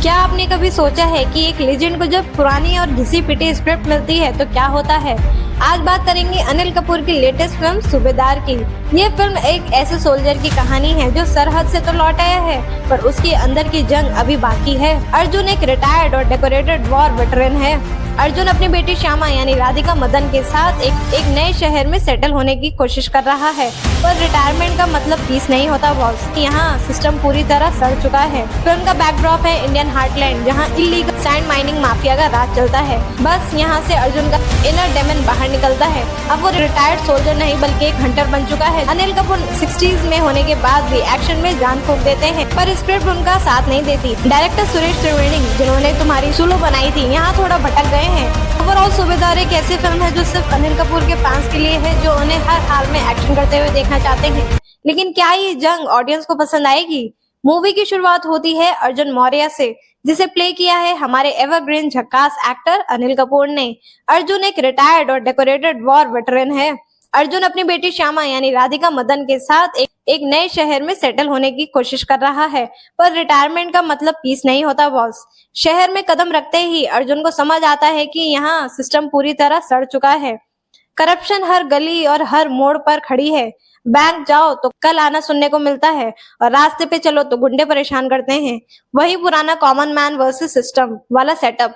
क्या आपने कभी सोचा है कि एक लेजेंड को जब पुरानी और घिसी पिटी स्क्रिप्ट मिलती है तो क्या होता है। आज बात करेंगे अनिल कपूर की लेटेस्ट फिल्म सूबेदार की। ये फिल्म एक ऐसे सोल्जर की कहानी है जो सरहद से तो लौट आया है पर उसके अंदर की जंग अभी बाकी है। अर्जुन एक रिटायर्ड और डेकोरेटेड वॉर वेटरन है। अर्जुन अपनी बेटी श्यामा यानी राधिका मदन के साथ एक नए शहर में सेटल होने की कोशिश कर रहा है पर रिटायरमेंट का मतलब पीस नहीं होता बॉस। यहाँ सिस्टम पूरी तरह सड़ चुका है। फिल्म का बैकड्रॉप है इंडियन हार्टलैंड जहाँ इलीगल सैंड माइनिंग माफिया का राज चलता है। बस यहाँ से अर्जुन का इनर डेमन बाहर निकलता है। अब वो रिटायर्ड सोल्जर नहीं बल्कि एक हंटर बन चुका है। अनिल कपूर 60s में होने के बाद भी एक्शन में जान फूंक देते हैं पर स्क्रिप्ट उनका साथ नहीं देती। डायरेक्टर सुरेश त्रिवेणी जिन्होंने तुम्हारी सुलु बनाई थी यहाँ थोड़ा भटक गए हैं। ओवरऑल सूबेदार एक ऐसी फिल्म है जो सिर्फ अनिल कपूर के फैंस के लिए है जो उन्हें हर हाल में एक्शन करते हुए देखना चाहते हैं। लेकिन क्या ये जंग ऑडियंस को पसंद आएगी। मूवी की शुरुआत होती है अर्जुन मौर्य से जिसे प्ले किया है हमारे एवरग्रीन झक्कास एक्टर अनिल कपूर ने। अर्जुन एक रिटायर्ड और डेकोरेटेड वॉर वेटरन है। अर्जुन अपनी बेटी श्यामा यानी राधिका मदन के साथ एक नए शहर में सेटल होने की कोशिश कर रहा है पर रिटायरमेंट का मतलब पीस नहीं होता बॉस। शहर में कदम रखते ही अर्जुन को समझ आता है कि यहाँ सिस्टम पूरी तरह सड़ चुका है। करप्शन हर गली और हर मोड़ पर खड़ी है। बैंक जाओ तो कल आना सुनने को मिलता है और रास्ते पे चलो तो गुंडे परेशान करते हैं। वही पुराना कॉमन मैन वर्सेस सिस्टम वाला सेटअप।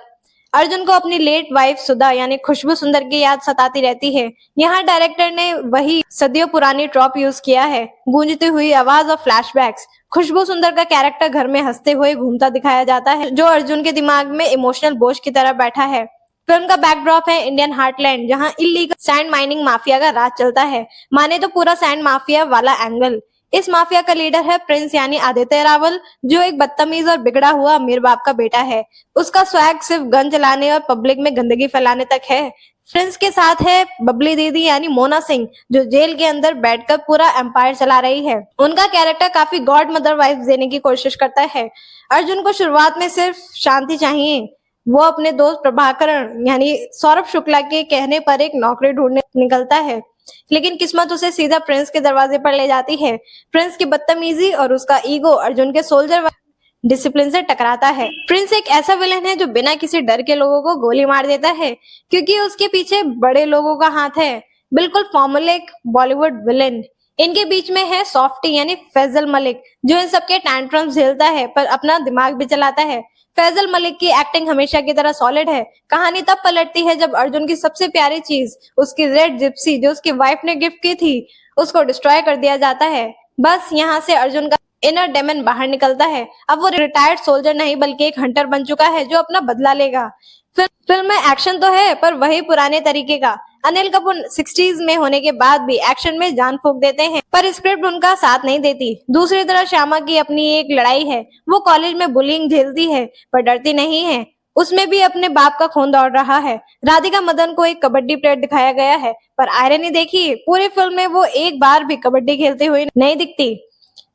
अर्जुन को अपनी लेट वाइफ सुधा यानी खुशबू सुंदर की याद सताती रहती है। यहाँ डायरेक्टर ने वही सदियों पुरानी ट्रॉप यूज किया है, गूंजती हुई आवाज और फ्लैशबैक्स। खुशबू सुंदर का कैरेक्टर घर में हंसते हुए घूमता दिखाया जाता है जो अर्जुन के दिमाग में इमोशनल बोझ की तरह बैठा है। फिल्म का बैकड्रॉप है इंडियन हार्टलैंड जहां इलीगल सैंड माइनिंग माफिया का राज चलता है। माने तो पूरा सैंड माफिया वाला एंगल। इस माफिया का लीडर है प्रिंस यानी आदित्य रावल जो एक बदतमीज और बिगड़ा हुआ अमीर बाप का बेटा है। उसका स्वैग सिर्फ गन चलाने और पब्लिक में गंदगी फैलाने तक है। प्रिंस के साथ है बबली दीदी यानी मोना सिंह जो जेल के अंदर बैठकर पूरा एम्पायर चला रही है। उनका कैरेक्टर काफी गॉड मदर वाइब्स देने की कोशिश करता है। अर्जुन को शुरुआत में सिर्फ शांति चाहिए। वो अपने दोस्त प्रभाकरण यानी सौरभ शुक्ला के कहने पर एक नौकरी ढूंढने निकलता है लेकिन किस्मत उसे सीधा प्रिंस के दरवाजे पर ले जाती है। प्रिंस की बदतमीजी और उसका ईगो अर्जुन के सोल्जर डिसिप्लिन से टकराता है। प्रिंस एक ऐसा विलेन है जो बिना किसी डर के लोगों को गोली मार देता है क्योंकि उसके पीछे बड़े लोगों का हाथ है। बिल्कुल फॉर्मुलिक बॉलीवुड विलेन। इनके बीच में है सॉफ्टी यानी फैजल मलिक जो इन सबके टैंट्रम्स झेलता है पर अपना दिमाग भी चलाता है। फैजल मलिक की एक्टिंग हमेशा की तरह सॉलिड है। कहानी तब पलटती है जब अर्जुन की सबसे प्यारी चीज उसकी रेड जिप्सी जो उसकी वाइफ ने गिफ्ट की थी उसको डिस्ट्रॉय कर दिया जाता है। बस यहाँ से अर्जुन का इनर डेमन बाहर निकलता है। अब वो रिटायर्ड सोल्जर नहीं बल्कि एक हंटर बन चुका है जो अपना बदला लेगा। फिल्म में एक्शन तो है पर वही पुराने तरीके का। अनिल कपूर 60s में होने के बाद भी एक्शन में जान फूंक देते हैं पर स्क्रिप्ट उनका साथ नहीं देती। दूसरी तरफ श्यामा की अपनी एक लड़ाई है। वो कॉलेज में बुलिंग झेलती है पर डरती नहीं है। उसमें भी अपने बाप का खून दौड़ रहा है। राधिका मदन को एक कबड्डी प्लेयर दिखाया गया है पर आयरनी देखिए पूरी फिल्म में वो एक बार भी कबड्डी खेलते हुए नहीं दिखती।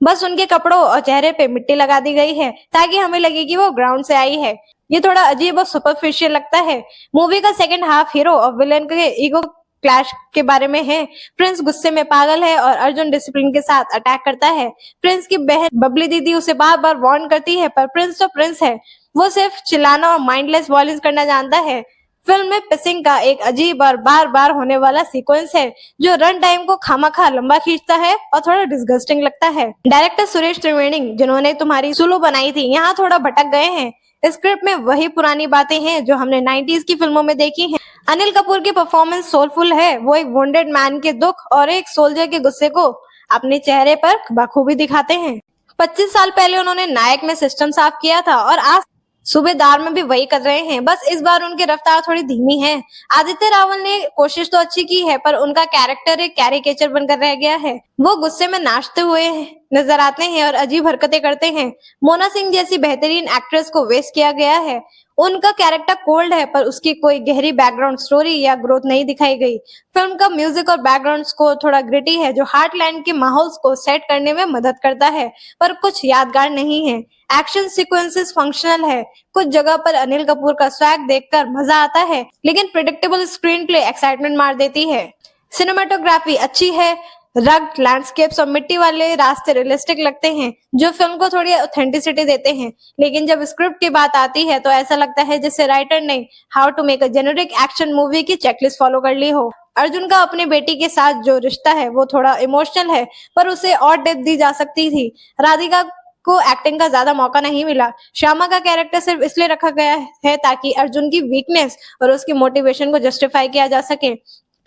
बस उनके कपड़ों और चेहरे पे मिट्टी लगा दी गई है ताकि हमें लगे कि वो ग्राउंड से आई है। ये थोड़ा अजीब और सुपरफिशियल लगता है। मूवी का सेकंड हाफ हीरो और विलेन के ईगो क्लैश के बारे में है। प्रिंस गुस्से में पागल है और अर्जुन डिसिप्लिन के साथ अटैक करता है। प्रिंस की बहन बबली दीदी उसे बार बार वार्न करती है पर प्रिंस तो प्रिंस है। वो सिर्फ चिल्लाना और माइंडलेस वॉयलेंस करना जानता है। फिल्म में पिसिंग का एक अजीब और बार बार होने वाला सीक्वेंस है जो रन टाइम को खामखा लंबा खींचता है और थोड़ा डिस्गस्टिंग लगता है। डायरेक्टर सुरेश त्रिवेणी जिन्होंने तुम्हारी सुलु बनाई थी यहाँ थोड़ा भटक गए हैं। स्क्रिप्ट में वही पुरानी बातें हैं जो हमने 90s की फिल्मों में देखी हैं। अनिल कपूर की परफॉर्मेंस सोलफुल है। वो एक वुंडेड मैन के दुख और एक सोल्जर के गुस्से को अपने चेहरे पर बखूबी दिखाते हैं। 25 साल पहले उन्होंने नायक में सिस्टम साफ किया था और आज सूबेदार में भी वही कर रहे हैं। बस इस बार उनकी रफ्तार थोड़ी धीमी है। आदित्य रावल ने कोशिश तो अच्छी की है पर उनका कैरेक्टर एक कैरिकेचर बनकर रह गया है। वो गुस्से में नाचते हुए नजर आते हैं और अजीब हरकतें करते हैं। मोना सिंह जैसी बेहतरीन एक्ट्रेस को वेस्ट किया गया है। उनका कैरेक्टर कोल्ड है पर उसकी कोई गहरी बैकग्राउंड स्टोरी या ग्रोथ नहीं दिखाई गई। फिल्म का म्यूजिक और बैकग्राउंड स्कोर थोड़ा ग्रिटी है जो हार्टलैंड के माहौल को सेट करने में मदद करता है पर कुछ यादगार नहीं है। एक्शन सीक्वेंसेस फंक्शनल है। कुछ जगह पर अनिल कपूर का स्वैग देखकर मजा आता है लेकिन प्रिडिक्टेबल स्क्रीन प्ले एक्साइटमेंट मार देती है। सिनेमाटोग्राफी अच्छी है। रग्ड लैंडस्केप्स और मिट्टी वाले रास्ते रियलिस्टिक लगते हैं, जो फिल्म को थोड़ी ऑथेंटिसिटी देते हैं। लेकिन जब स्क्रिप्ट की बात आती है तो ऐसा लगता है जैसे राइटर ने how to make a generic action movie की चेकलिस्ट फॉलो कर ली हो। अर्जुन का अपने बेटी के साथ जो रिश्ता है वो थोड़ा इमोशनल है, पर उसे और डेप्थ दी जा सकती थी। राधिका को एक्टिंग का ज्यादा मौका नहीं मिला। श्यामा का कैरेक्टर सिर्फ इसलिए रखा गया है ताकि अर्जुन की वीकनेस और उसकी मोटिवेशन को जस्टिफाई किया जा सके।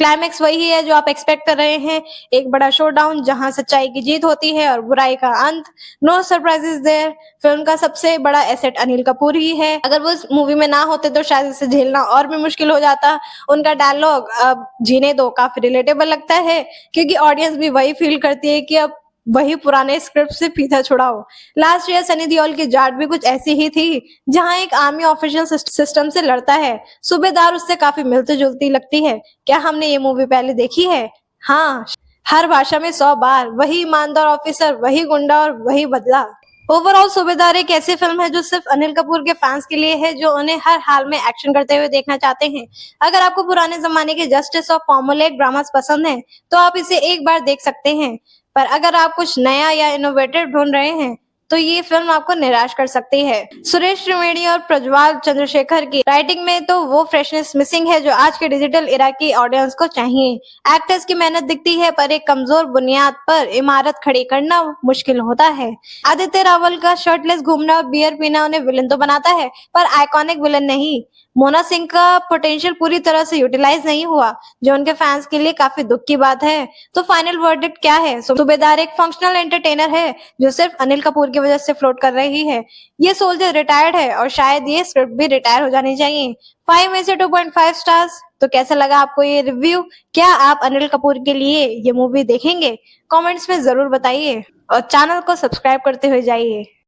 क्लाइमेक्स वही है जो आप एक्सपेक्ट कर रहे हैं, एक बड़ा शोडाउन जहां सच्चाई की जीत होती है और बुराई का अंत। No surprises there. फिल्म का सबसे बड़ा एसेट अनिल कपूर ही है। अगर वो इस मूवी में ना होते तो शायद इसे झेलना और भी मुश्किल हो जाता। उनका डायलॉग अब जीने दो काफी रिलेटेबल लगता है, क्योंकि ऑडियंस भी वही फील करती है कि अब वही पुराने स्क्रिप्ट से पीछा छुड़ाओ। लास्ट ईयर सनी देओल की जाट भी कुछ ऐसी ही थी, जहां एक आर्मी ऑफिशियल सिस्टम से लड़ता है। सूबेदार उससे काफी मिलती जुलती लगती है। क्या हमने ये मूवी पहले देखी है? हाँ, हर भाषा में 100 बार। वही ईमानदार ऑफिसर, वही गुंडा और वही बदला। ओवरऑल सूबेदार एक ऐसी फिल्म है जो सिर्फ अनिल कपूर के फैंस के लिए है, जो उन्हें हर हाल में एक्शन करते हुए देखना चाहते हैं। अगर आपको पुराने जमाने के जस्टिस और फॉर्मूलैक ड्रामास पसंद हैं, तो आप इसे एक बार देख सकते हैं। पर अगर आप कुछ नया या इनोवेटिव ढूंढ रहे हैं, तो ये फिल्म आपको निराश कर सकती है। सुरेश त्रिवेदी और प्रज्वल चंद्रशेखर की राइटिंग में तो वो फ्रेशनेस मिसिंग है जो आज के डिजिटल इरा की ऑडियंस को चाहिए। एक्टर्स की मेहनत दिखती है, पर एक कमजोर बुनियाद पर इमारत खड़ी करना मुश्किल होता है। आदित्य रावल का शर्टलेस घूमना और बियर पीना उन्हें विलन तो बनाता है, पर आइकॉनिक विलन नहीं। मोना सिंह का पोटेंशियल पूरी तरह से यूटिलाइज नहीं हुआ, जो उनके फैंस के लिए काफी दुख की बात है। तो फाइनल वर्डिक्ट क्या है? सूबेदार एक फंक्शनल एंटरटेनर है जो सिर्फ अनिल कपूर की वजह से फ्लोट कर रही है। ये सोल्जर रिटायर्ड है और शायद ये स्क्रिप्ट भी रिटायर हो जानी चाहिए। 5 में से 2.5 स्टार्स। तो कैसा लगा आपको ये रिव्यू? क्या आप अनिल कपूर के लिए ये मूवी देखेंगे? कमेंट्स में जरूर बताइए और चैनल को सब्सक्राइब करते हुए जाइए।